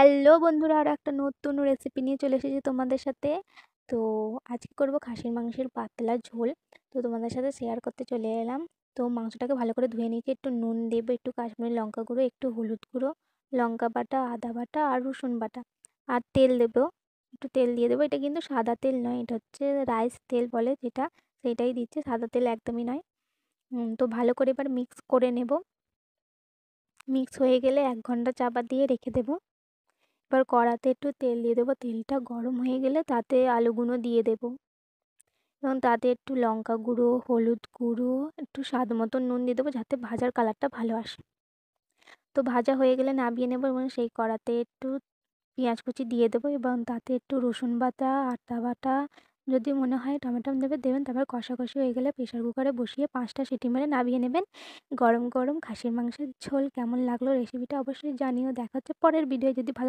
Hello বন্ধুরা, আরও একটা নতুন রেসিপি নিয়ে চলে এসেছি তোমাদের সাথে। তো আজকে করব খাসির মাংসের পাতলা ঝোল। তো তোমাদের সাথে শেয়ার করতে চলে এলাম। তো মাংসটাকে ভালো করে ধুয়ে নিয়েছি, একটু নুন দেবো, একটু কাশ্মীরি লঙ্কা গুঁড়ো, একটু হলুদ গুঁড়ো, লঙ্কা বাটা, আদা বাটা আর রসুন বাটা, আর তেল দেবো, একটু তেল দিয়ে দেবো। এটা কিন্তু সাদা তেল নয়, এটা হচ্ছে রাইস তেল বলে যেটা, সেটাই দিচ্ছে, সাদা তেল একদমই নয়। তো ভালো করে এবার মিক্স করে নেব। মিক্স হয়ে গেলে 1 ঘন্টা চাপা দিয়ে রেখে দেবো। এবার কড়াতে একটু তেল দিয়ে দেবো, তেলটা গরম হয়ে গেলে তাতে আলুগুলো দিয়ে দেবো এবং তাতে একটু লঙ্কা গুঁড়ো, হলুদ গুঁড়ো, একটু স্বাদ মতো নুন দিয়ে দেবো যাতে ভাজার কালারটা ভালো আসে। তো ভাজা হয়ে গেলে নামিয়ে নেবো এবং সেই কড়াতে একটু পেঁয়াজ কুচি দিয়ে দেবো এবং তাতে একটু রসুন বাটা, আদা বাটা, যদি মনে হয় টমেটো দেবেন। তারপর কষাকষি হয়ে গেলে প্রেশার কুকারে বসিয়ে 5টা সিটি মেরে নামিয়ে নেবেন। গরম গরম খাসির মাংসের ঝোল কেমন লাগলো রেসিপিটা অবশ্যই জানিও। দেখা হচ্ছে পরের ভিডিও। যদি ভালো